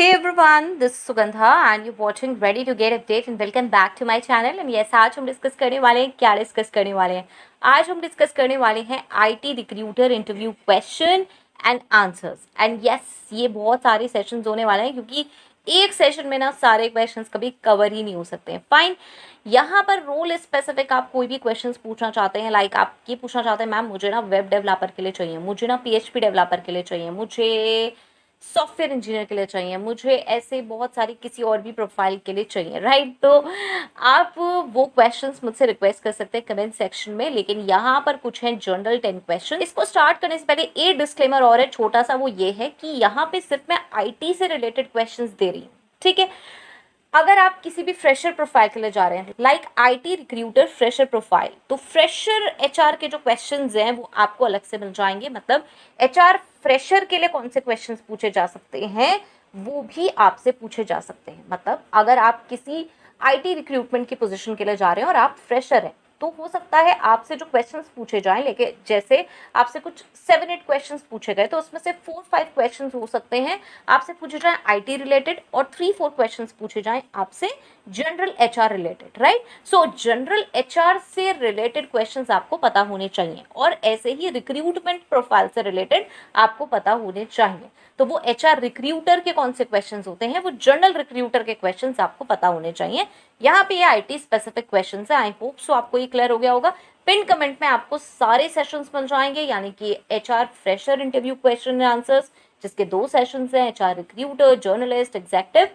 Hey everyone, this is Sugandha and you're watching Ready to Get Update and welcome back to my channel. And yes, आज हम discuss करने वाले हैं क्या discuss करने वाले हैं आज हम डिस्कस करने वाले हैं IT recruiter interview question and answers. And yes, ये बहुत सारे सेशंस होने वाले हैं क्योंकि एक सेशन में ना सारे क्वेश्चंस कभी कवर ही नहीं हो सकते हैं। फाइन, यहाँ पर रोल स्पेसिफिक आप कोई भी क्वेश्चंस पूछना चाहते हैं, लाइक आप ये पूछना चाहते हैं मैम मुझे ना वेब डेवलपर के लिए चाहिए, मुझे ना पीएचपी डेवलपर के लिए चाहिए, मुझे सॉफ्टवेयर इंजीनियर के लिए चाहिए, मुझे ऐसे बहुत सारी किसी और भी प्रोफाइल के लिए चाहिए, राइट। तो आप वो क्वेश्चंस मुझसे रिक्वेस्ट कर सकते हैं कमेंट सेक्शन में। लेकिन यहाँ पर कुछ हैं जनरल 10 क्वेश्चन। इसको स्टार्ट करने से पहले एक डिस्क्लेमर और है छोटा सा, वो ये है कि यहाँ पे सिर्फ मैं आईटी से रिलेटेड क्वेश्चंस दे रही हूँ, ठीक है। अगर आप किसी भी फ्रेशर प्रोफाइल के लिए जा रहे हैं, like IT recruiter fresher profile, तो फ्रेशर एचआर के जो क्वेश्चंस हैं वो आपको अलग से मिल जाएंगे। मतलब एचआर फ्रेशर के लिए कौन से क्वेश्चंस पूछे जा सकते हैं वो भी आपसे पूछे जा सकते हैं। मतलब अगर आप किसी आईटी रिक्रूटमेंट की पोजीशन के लिए जा रहे हैं और आप फ्रेशर हैं, तो हो सकता है आपसे जो क्वेश्चंस पूछे जाएं, लेकिन जैसे आपसे कुछ 7-8 क्वेश्चंस पूछे गए तो उसमें से 4-5 क्वेश्चंस हो सकते हैं आपसे पूछे जाएं आईटी रिलेटेड और 3-4 क्वेश्चंस पूछे जाएं आपसे जनरल एचआर रिलेटेड, राइट। सो जनरल एचआर से रिलेटेड क्वेश्चंस आपको पता होने चाहिए और ऐसे ही रिक्रूटमेंट प्रोफाइल से रिलेटेड आपको पता होने चाहिए। तो वो एचआर रिक्रूटर के कौन से क्वेश्चंस होते हैं, वो जनरल रिक्रूटर के क्वेश्चंस आपको पता होने चाहिए। यहाँ पे ये आईटी स्पेसिफिक क्वेश्चंस है। आई होप सो आपको ये क्लियर हो गया होगा। पिन कमेंट में आपको सारे सेशंस मिल जाएंगे, यानी कि HR fresher interview question and answers, जिसके 2 सेशंस हैं, एचआर रिक्रूटर, जर्नलिस्ट, एग्जेक्टिव।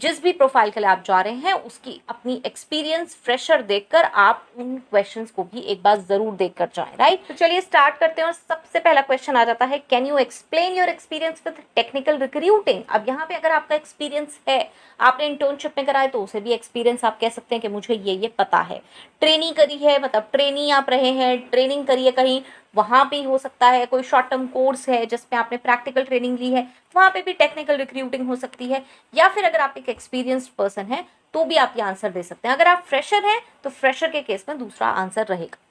जिस भी प्रोफाइल के लिए आप जा रहे हैं उसकी अपनी एक्सपीरियंस फ्रेशर देखकर आप उन क्वेश्चंस को भी एक बार जरूर देखकर जाएं, राइट। तो चलिए स्टार्ट करते हैं और सबसे पहला क्वेश्चन आ जाता है, can you explain your experience with technical recruiting. अब यहाँ पे अगर आपका एक्सपीरियंस है, आपने इंटर्नशिप में करा है, तो उसे भी एक्सपीरियंस आप कह सकते हैं कि मुझे ये पता है। ट्रेनिंग करी है, मतलब ट्रेनी आप रहे हैं, ट्रेनिंग करी है कहीं, वहाँ पे हो सकता है कोई शॉर्ट टर्म कोर्स है जिसमें आपने प्रैक्टिकल ट्रेनिंग ली है, वहाँ पे भी टेक्निकल रिक्रूटिंग हो सकती है। या फिर अगर आप एक एक्सपीरियंस्ड पर्सन हैं तो भी आप ये आंसर दे सकते हैं। अगर आप फ्रेशर हैं तो फ्रेशर के केस में दूसरा आंसर रहेगा।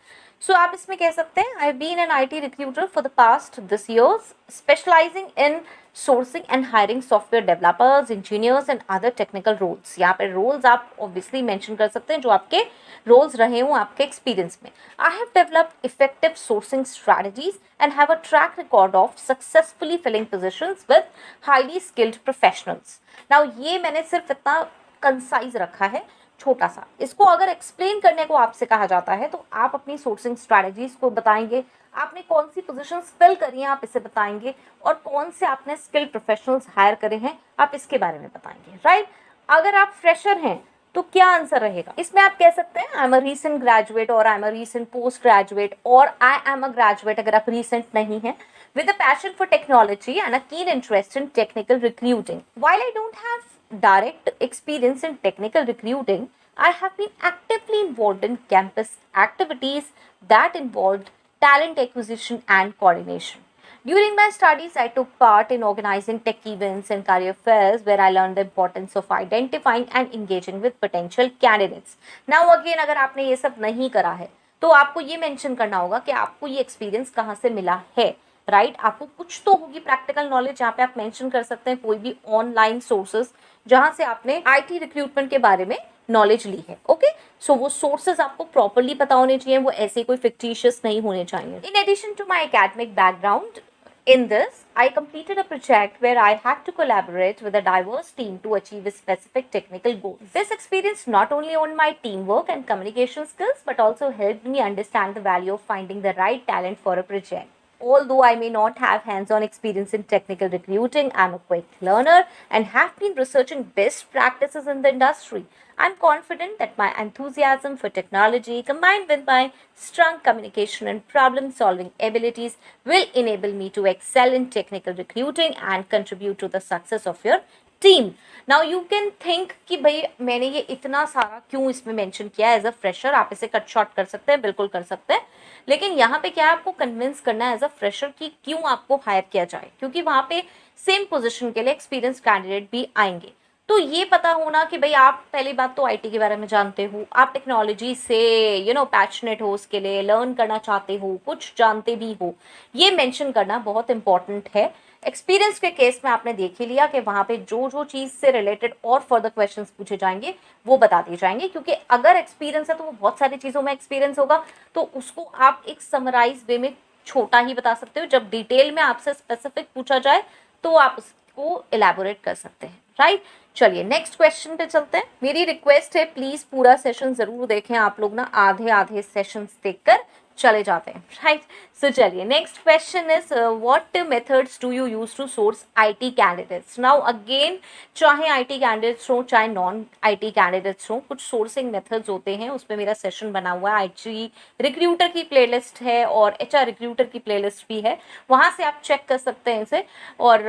सो आप इसमें कह सकते हैं, I have been an IT recruiter for the past this years specialising in sourcing and hiring software developers, engineers and other technical roles. यहाँ पे रोल्स आप ऑब्वियसली मेंशन कर सकते हैं जो आपके रोल्स रहे हों आपके एक्सपीरियंस में। I have developed effective sourcing strategies and have a track record of successfully filling positions with highly skilled professionals. Now ये मैंने सिर्फ इतना कंसाइज रखा है, छोटा सा। इसको अगर एक्सप्लेन करने को आपसे कहा जाता है तो आप अपनी सोर्सिंग स्ट्रैटेजीज को बताएंगे, आपने कौन सी पोजीशंस फिल करी हैं आप इसे बताएंगे, और कौन से आपने स्किल्ड प्रोफेशनल्स हायर करे हैं आप इसके बारे में बताएंगे, राइट। अगर आप फ्रेशर हैं तो क्या आंसर रहेगा, इसमें आप कह सकते हैं I am a recent graduate और I am a recent post graduate और आई एम अ ग्रेजुएट अगर आप रीसेंट नहीं है, with a passion for technology and a keen interest in technical recruiting. While I don't have direct experience in technical recruiting, I have been actively involved in campus activities that involved talent acquisition and coordination. During my studies, I took part in organizing tech events and career fairs where I learned the importance of identifying and engaging with potential candidates. Now again, अगर आपने ये सब नहीं करा है तो आपको ये मेंशन करना होगा कि आपको ये एक्सपीरियंस कहाँ से मिला है, राइट। आपको कुछ तो होगी प्रैक्टिकल नॉलेज, जहाँ पे आप मेंशन कर सकते हैं कोई भी ऑनलाइन सोर्सेज जहाँ से आपने आईटी रिक्रूटमेंट के बारे में नॉलेज ली है, ओके। सो वो सोर्सेज आपको प्रॉपरली पता होने चाहिए, वो ऐसे कोई फिक्टिशियस नहीं होने चाहिए। In addition to my academic background, in this, I completed a project where I had to collaborate with a diverse team to achieve a specific technical goal. This experience not only honed my teamwork and communication skills, but also helped me understand the value of finding the right talent for a project. Although I may not have hands-on experience in technical recruiting, I'm a quick learner and have been researching best practices in the industry. I'm confident that my enthusiasm for technology combined with my strong communication and problem-solving abilities will enable me to excel in technical recruiting and contribute to the success of your team. Now you can think कि भाई मैंने ये इतना सारा क्यों इसमें mention किया as a fresher. आप इसे कट शॉर्ट कर सकते हैं, बिल्कुल कर सकते हैं, लेकिन यहाँ पे क्या है, आपको कन्विंस करना है एज अ फ्रेशर कि क्यों आपको हायर किया जाए, क्योंकि वहाँ पे सेम पोजीशन के लिए एक्सपीरियंस कैंडिडेट भी आएंगे। तो ये पता होना कि भाई आप पहली बात तो आईटी के बारे में जानते हो, आप टेक्नोलॉजी से पैशनेट हो, उसके लिए लर्न करना चाहते हो, कुछ जानते भी हो, ये मेंशन करना बहुत इंपॉर्टेंट है एक्सपीरियंस के केस में आपने देख ही लिया कि वहाँ पे जो जो चीज़ से रिलेटेड और फर्दर क्वेश्चंस पूछे जाएंगे वो बता दिए जाएंगे, क्योंकि अगर एक्सपीरियंस है तो वो बहुत सारी चीज़ों में एक्सपीरियंस होगा, तो उसको आप एक समराइज वे में छोटा ही बता सकते हो। जब डिटेल में आपसे स्पेसिफिक पूछा जाए तो आप उसको इलेबोरेट कर सकते हैं, राइट। चलिए नेक्स्ट क्वेश्चन पे चलते हैं। मेरी रिक्वेस्ट है प्लीज पूरा सेशन जरूर देखें आप लोग ना, आधे आधे सेशंस देखकर चले जाते हैं, राइट। सो चलिए next question is what methods do you use to source IT candidates. Now again, चाहे आईटी कैंडिडेट्स हो चाहे नॉन आईटी कैंडिडेट्स हो, कुछ सोर्सिंग मेथड्स होते हैं। उस पर मेरा सेशन बना हुआ है, आईटी रिक्रूटर की प्लेलिस्ट है और एचआर रिक्रूटर की प्लेलिस्ट भी है, वहाँ से आप चेक कर सकते हैं इसे। और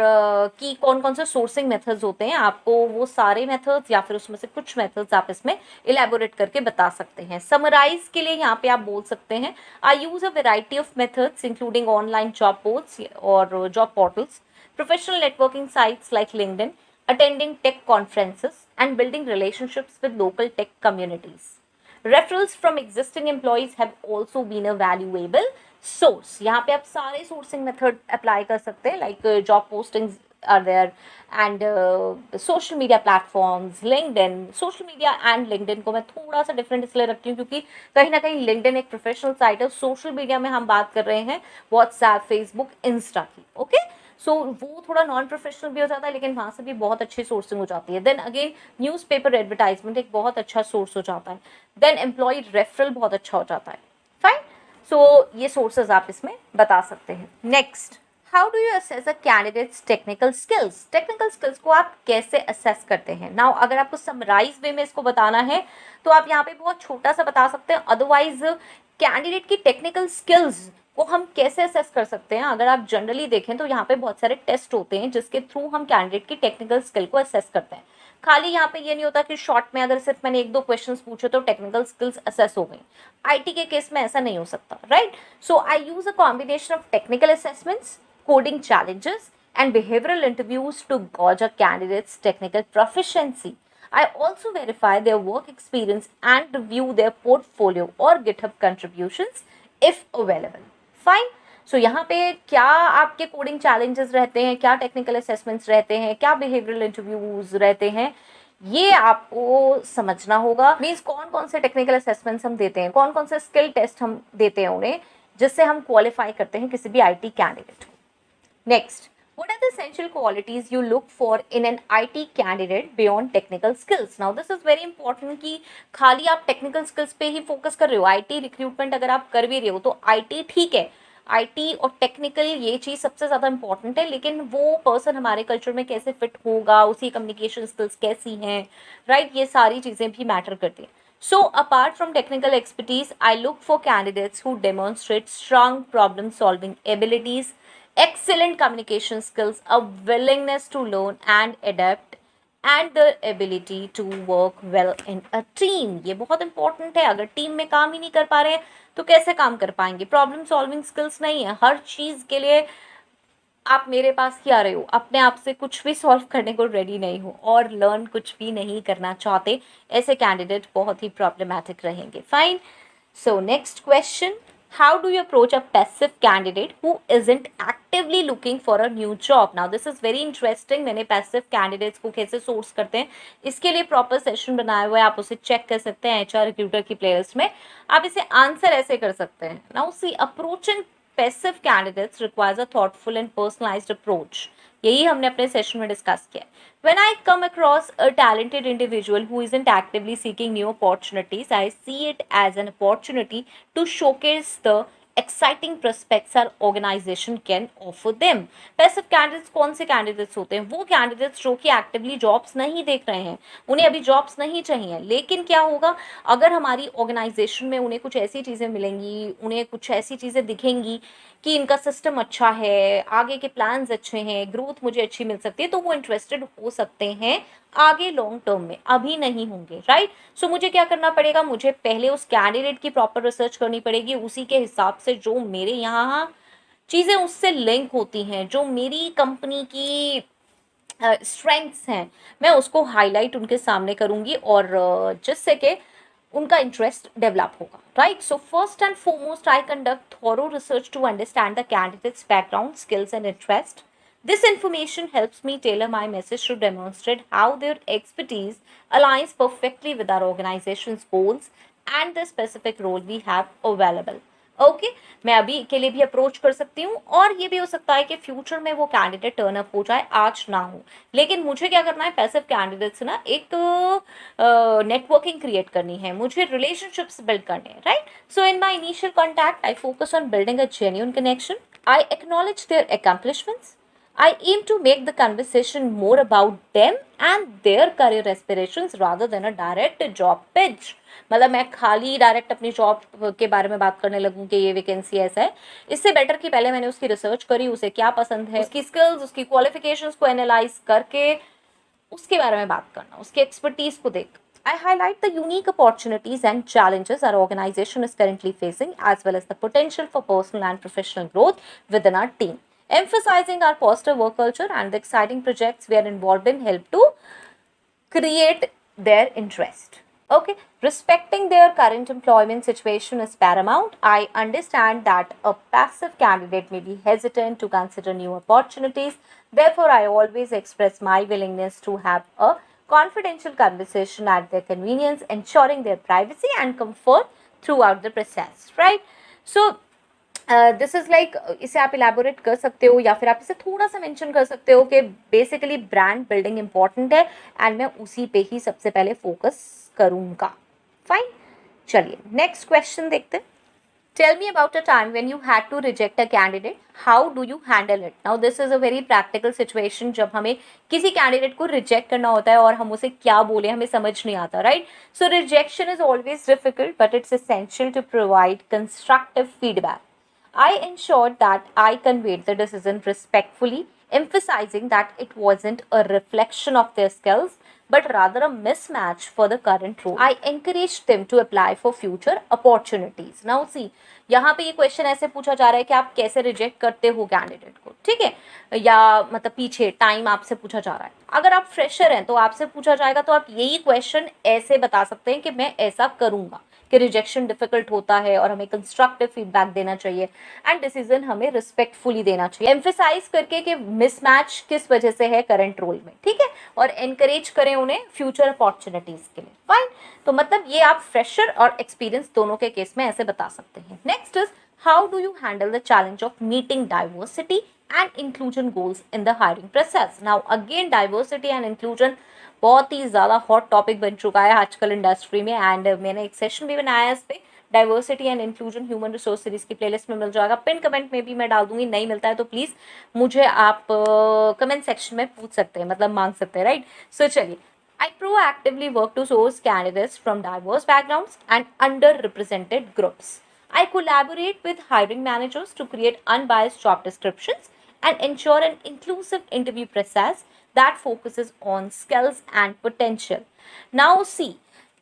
कि कौन कौन से सोर्सिंग मेथड्स होते हैं, आपको वो सारे मेथड्स या फिर उसमें से कुछ मेथड्स आप इसमें इलेबोरेट करके बता सकते हैं। समराइज के लिए यहाँ पे आप बोल सकते हैं, I use a variety of methods including online job boards or job portals, professional networking sites like LinkedIn, attending tech conferences, and building relationships with local tech communities. Referrals from existing employees have also been a valuable source. यहाँ पे आप सारे sourcing method apply कर सकते हैं, like job postings are there and social media platforms, LinkedIn, social media and LinkedIn को मैं थोड़ा सा डिफरेंट इसलिए रखती हूँ क्योंकि कहीं ना कहीं LinkedIn एक प्रोफेशनल साइट है, सोशल मीडिया में हम बात कर रहे हैं व्हाट्सएप, फेसबुक, इंस्टा की, ओके। सो वो थोड़ा नॉन प्रोफेशनल भी हो जाता है, लेकिन वहाँ से भी बहुत अच्छी सोर्सिंग हो जाती है। देन अगेन न्यूज़पेपर एडवर्टाइजमेंट एक बहुत अच्छा सोर्स हो जाता है। देन एम्प्लॉय रेफरल बहुत अच्छा हो जाता है, फाइन। सो ये सोर्सेज आप इसमें बता सकते हैं। Next, how do you assess a candidates technical skills. Technical skills को आप कैसे असेस करते हैं। नाउ अगर आपको समराइज वे में इसको बताना है तो आप यहाँ पे बहुत छोटा सा बता सकते हैं। अदरवाइज कैंडिडेट की टेक्निकल स्किल्स को हम कैसे असेस कर सकते हैं, अगर आप जनरली देखें तो यहाँ पे बहुत सारे टेस्ट होते हैं जिसके थ्रू हम कैंडिडेट की टेक्निकल स्किल को असेस करते हैं। खाली यहाँ पे ये नहीं होता कि शॉर्ट में अगर सिर्फ मैंने एक दो क्वेश्चंस पूछे तो टेक्निकल स्किल्स असेस हो गई। आईटी के केस में ऐसा नहीं हो सकता, right. So I use a combination of technical assessments, coding challenges, and behavioral interviews to gauge a candidate's technical proficiency. I also verify their work experience and review their portfolio or GitHub contributions if available. Fine. So यहाँ पे क्या आपके coding challenges रहते हैं, क्या technical assessments रहते हैं, क्या बिहेवियरल इंटरव्यूज रहते हैं, ये आपको समझना होगा। मीन्स कौन कौन से टेक्निकल असेसमेंट्स हम देते हैं, कौन कौन से स्किल टेस्ट हम देते हैं उन्हें, जिससे हम क्वालिफाई करते हैं किसी भी आईटी कैंडिडेट को। Next, what are the essential qualities you look for in an IT candidate beyond technical skills? Now, this is very important कि खाली आप टेक्निकल स्किल्स पे ही फोकस कर रहे हो। आईटी रिक्रूटमेंट अगर आप कर भी रहे हो तो आईटी ठीक है, आईटी और टेक्निकल ये चीज़ सबसे ज़्यादा इंपॉर्टेंट है, लेकिन वो पर्सन हमारे कल्चर में कैसे फिट होगा, उसकी कम्युनिकेशन स्किल्स कैसी हैं, राइट, ये सारी चीज़ें भी मैटर करती हैं। So, apart from technical expertise, I look for candidates who demonstrate strong problem solving abilities, excellent communication skills, a willingness to learn and adapt, and the ability to work well in a team. ये बहुत important है। अगर team में काम ही नहीं कर पा रहे हैं तो कैसे काम कर पाएंगे। प्रॉब्लम सॉल्विंग स्किल्स नहीं है, हर चीज़ के लिए आप मेरे पास ही आ रहे हो, अपने आप से कुछ भी सॉल्व करने को रेडी नहीं हो और लर्न कुछ भी नहीं करना चाहते, ऐसे कैंडिडेट बहुत ही प्रॉब्लमैटिक रहेंगे। Fine. So next question, how do you approach a passive candidate who isn't actively looking for a new job. Now this is very interesting. मैंने पैसिव कैंडिडेट्स को कैसे सोर्स करते हैं इसके लिए प्रॉपर सेशन बनाया हुआ है, आप उसे चेक कर सकते हैं एचआर रिक्रूटर की प्लेलिस्ट में। आप इसे आंसर ऐसे कर सकते हैं। Now see, approaching passive candidates requires a thoughtful and personalized approach. यही हमने अपने सेशन में डिस्कस किया। When I come across a talented individual who isn't actively seeking new opportunities, I see it as an opportunity to showcase the exciting prospects our organization can offer them. Passive candidates कौन से candidates होते हैं? वो candidates जो कि actively jobs नहीं देख रहे हैं, उन्हें अभी jobs नहीं चाहिए, लेकिन क्या होगा अगर हमारी organization में उन्हें कुछ ऐसी चीज़ें मिलेंगी, उन्हें कुछ ऐसी चीज़ें दिखेंगी कि इनका सिस्टम अच्छा है, आगे के प्लान्स अच्छे हैं, ग्रोथ मुझे अच्छी मिल सकती है, तो वो इंटरेस्टेड हो सकते हैं आगे लॉन्ग टर्म में, अभी नहीं होंगे, राइट। सो मुझे क्या करना पड़ेगा, मुझे पहले उस कैंडिडेट की प्रॉपर रिसर्च करनी पड़ेगी, उसी के हिसाब से जो मेरे यहाँ चीज़ें उससे लिंक होती हैं, जो मेरी कंपनी की स्ट्रेंथ्स हैं, मैं उसको हाईलाइट उनके सामने करूँगी और जिससे कि उनका इंटरेस्ट डेवलप होगा, right. So first and foremost I conduct thorough research to understand the candidates background, skills and interest. This information helps me tailor my message to demonstrate how their expertise aligns perfectly with our organization's goals and the specific role we have available. Okay मैं अभी के लिए भी approach कर सकती हूँ, और ये भी हो सकता है कि फ्यूचर में वो कैंडिडेट टर्न अप हो जाए, आज ना हो, लेकिन मुझे क्या करना है, पैसिव कैंडिडेट से ना एक नेटवर्किंग क्रिएट करनी है, मुझे रिलेशनशिप्स बिल्ड करने हैं, right. So in my initial contact I focus on building a genuine connection. I acknowledge their accomplishments. I aim to make the conversation more about them and their career aspirations rather than a direct job pitch. मतलब मैं खाली direct अपनी job के बारे में बात करने लगूं कि ये वैकेंसी ऐसा है. इससे बेटर कि पहले मैंने उसकी रिसर्च करी, उसे क्या पसंद है, उसकी स्किल्स, उसकी क्वालिफिकेशंस को एनालाइज करके उसके बारे में बात करना, उसकी एक्सपर्टीज को देख. I highlight the unique opportunities and challenges our organization is currently facing, as well as the potential for personal and professional growth within our team. Emphasizing our positive work culture and the exciting projects we are involved in help to create their interest. Okay, respecting their current employment situation is paramount. I understand that a passive candidate may be hesitant to consider new opportunities. Therefore, I always express my willingness to have a confidential conversation at their convenience, ensuring their privacy and comfort throughout the process, right? So, this is like, इसे आप elaborate कर सकते हो या फिर आप इसे थोड़ा सा मेंशन कर सकते हो कि बेसिकली ब्रांड बिल्डिंग इंपॉर्टेंट है एंड मैं उसी पे ही सबसे पहले फोकस करूँगा. फाइन, चलिए नेक्स्ट क्वेश्चन देखते हैं. Tell me about a time when you had to reject a candidate. How do you handle it? Now this is a very practical situation. जब हमें किसी कैंडिडेट को रिजेक्ट करना होता है और हम उसे क्या बोले हमें समझ नहीं आता, right. So rejection is always difficult but it's essential to provide constructive feedback. I ensured that I conveyed the decision respectfully, emphasizing that it wasn't a reflection of their skills, but rather a mismatch for the current role. I encouraged them to apply for future opportunities. Now see, यहाँ पे ये question ऐसे पूछा जा रहा है कि आप कैसे रिजेक्ट करते हो कैंडिडेट को, ठीक है, या मतलब पीछे टाइम आपसे पूछा जा रहा है. अगर आप फ्रेशर हैं तो आपसे पूछा जाएगा तो आप यही क्वेश्चन ऐसे बता सकते हैं कि मैं ऐसा करूँगा, कि रिजेक्शन डिफिकल्ट होता है और हमें कंस्ट्रक्टिव फीडबैक देना चाहिए एंड डिसीजन हमें रिस्पेक्टफुली देना चाहिए, एम्फेसाइज करके कि मिसमैच किस वजह से है करंट रोल में, ठीक है, और एनकरेज करें उन्हें फ्यूचर अपॉर्चुनिटीज के लिए. फाइन, तो मतलब ये आप फ्रेशर और एक्सपीरियंस दोनों के केस में ऐसे बता सकते हैं. Next is, how do you handle the challenge of meeting diversity and inclusion goals in the hiring process. Now again diversity and inclusion बहुत ही ज़्यादा हॉट टॉपिक बन चुका है आजकल इंडस्ट्री में, एंड मैंने एक सेशन भी बनाया है इस पर. Diversity and inclusion human resource series की प्लेलिस्ट में मिल जाएगा, पिन कमेंट में भी मैं डाल दूंगी. नहीं मिलता है तो प्लीज़ मुझे आप कमेंट सेक्शन में पूछ सकते हैं, मतलब मांग सकते हैं, राइट. सो चलिए, I proactively work to source candidates from diverse backgrounds and underrepresented groups. I collaborate with hiring managers to create unbiased job descriptions and ensure an inclusive interview process that focuses on skills and potential. Now see,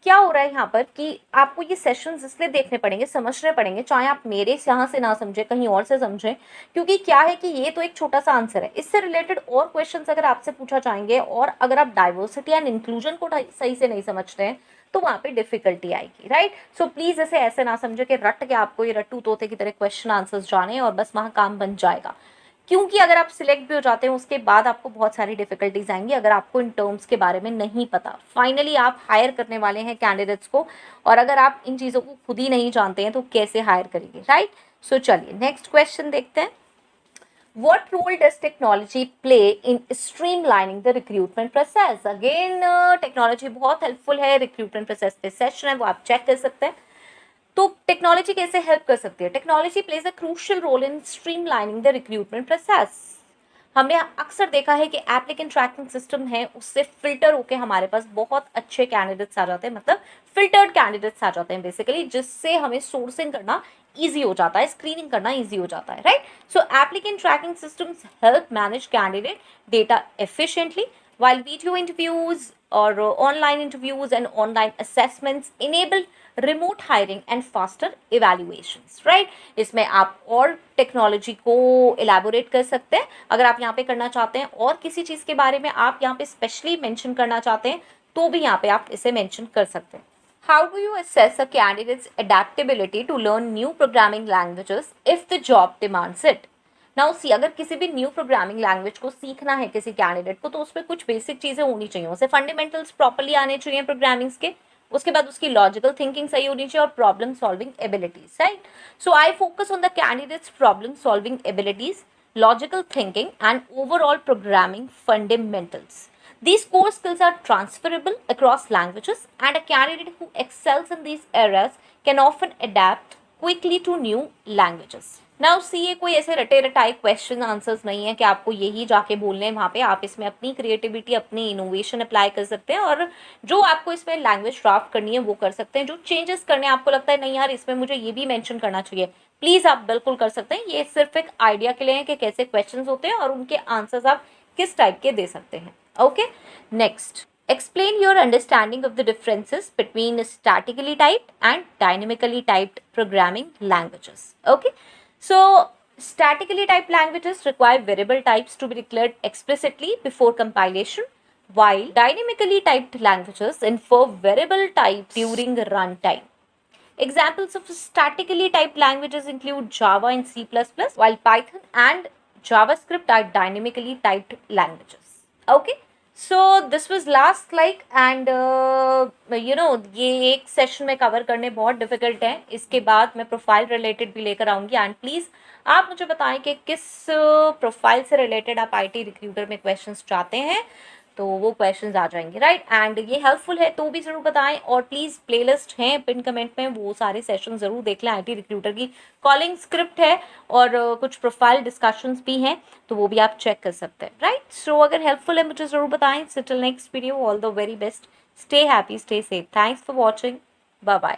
क्या हो रहा है यहाँ पर कि आपको ये sessions इसलिए देखने पड़ेंगे, समझने पड़ेंगे, चाहे आप मेरे यहाँ से ना समझे, कहीं और से समझें, क्योंकि क्या है कि ये तो एक छोटा सा आंसर है. इससे रिलेटेड और क्वेश्चंस अगर आपसे पूछा जाएंगे और अगर आप डाइवर्सिटी एंड इंक्लूजन को सही से नहीं समझते हैं तो वहाँ पे डिफिकल्टी आएगी, राइट. सो प्लीज़ इसे ऐसे ना समझे कि रट के आपको ये रट्टू तोते की तरह क्वेश्चन आंसर्स जाने और बस वहाँ काम बन जाएगा, क्योंकि अगर आप सिलेक्ट भी हो जाते हैं उसके बाद आपको बहुत सारी डिफिकल्टीज आएंगी अगर आपको इन टर्म्स के बारे में नहीं पता. फाइनली आप हायर करने वाले हैं कैंडिडेट्स को, और अगर आप इन चीज़ों को खुद ही नहीं जानते हैं तो कैसे हायर करेंगे, राइट. सो चलिए नेक्स्ट क्वेश्चन देखते हैं. What role does technology play in streamlining the recruitment process? Again, technology बहुत हेल्पफुल है. रिक्रूटमेंट प्रोसेस पे सेशन है, वो आप चेक कर सकते हैं. तो टेक्नोलॉजी कैसे हेल्प कर सकती है? Technology plays a crucial role in streamlining the recruitment process. हमने अक्सर देखा है कि एप्लीकेंट ट्रैकिंग सिस्टम है, उससे फिल्टर होके हमारे पास बहुत अच्छे कैंडिडेट्स आ जाते हैं, मतलब फिल्टर्ड कैंडिडेट्स आ जाते हैं बेसिकली, जिससे हमें सोर्सिंग करना ईजी हो जाता है, स्क्रीनिंग करना ईजी हो जाता है, right. So applicant tracking systems help manage candidate data efficiently, while video interviews or online interviews and online assessments enable remote hiring and faster evaluations, right. इसमें आप और टेक्नोलॉजी को एलैबोरेट कर सकते हैं अगर आप यहाँ पे करना चाहते हैं, और किसी चीज़ के बारे में आप यहाँ पे स्पेशली मेंशन करना चाहते हैं तो भी यहाँ पे आप इसे मेंशन कर सकते हैं. How do you assess a candidate's adaptability to learn new programming languages if the job demands it? Now see, अगर किसी भी न्यू प्रोग्रामिंग लैंग्वेज को सीखना है किसी कैंडिडेट को, तो उसमें कुछ बेसिक चीज़ें होनी चाहिए। उसे फंडामेंटल्स प्रॉपर्ली आने चाहिए प्रोग्रामिंग्स के, उसके बाद उसकी लॉजिकल थिंकिंग सही होनी चाहिए और problem solving abilities, right. So I focus on the candidates problem solving abilities, logical thinking, and overall programming fundamentals. These core skills are transferable across languages, and a candidate who excels in these areas can often adapt quickly to new languages. Now see, ये कोई ऐसे रटे रटाए question answers नहीं है कि आपको यही जाके बोलने हैं वहाँ पे। आप इसमें अपनी क्रिएटिविटी, अपनी इनोवेशन अप्लाई कर सकते हैं, और जो आपको इसमें लैंग्वेज ड्राफ्ट करनी है वो कर सकते हैं। जो चेंजेस करने आपको लगता है नहीं यार इसमें मुझे ये भी मेंशन करना चाहिए, प्लीज़ आप बिल्कुल कर सकते हैं। ये सिर्फ एक आइडिया के लिए है कि कैसे क्वेश्चंस होते हैं और उनके आंसर्स आप किस टाइप के दे सकते हैं। Okay, next, explain your understanding of the differences between statically typed and dynamically typed programming languages. Okay, so statically typed languages require variable types to be declared explicitly before compilation, while dynamically typed languages infer variable types during runtime. Examples of statically typed languages include Java and C++, while Python and JavaScript are dynamically typed languages. Okay, so this was last slide, and ये एक session में cover करने बहुत difficult है। इसके बाद मैं profile related भी लेकर आऊँगी, एंड प्लीज़ आप मुझे बताएं कि किस प्रोफाइल से रिलेटेड आप IT रिक्रूटर में क्वेश्चंस चाहते हैं, तो वो क्वेश्चंस आ जाएंगे, राइट। एंड ये हेल्पफुल है तो भी ज़रूर बताएं, और प्लीज़ प्लेलिस्ट हैं पिन कमेंट में, वो सारे सेशन ज़रूर देख लें। IT रिक्रूटर की कॉलिंग स्क्रिप्ट है और कुछ प्रोफाइल डिस्कशंस भी हैं, तो वो भी आप चेक कर सकते हैं, राइट। सो अगर हेल्पफुल है मुझे ज़रूर बताएं। So till next video, all the very best, stay happy, stay safe, thanks for watching, bye bye.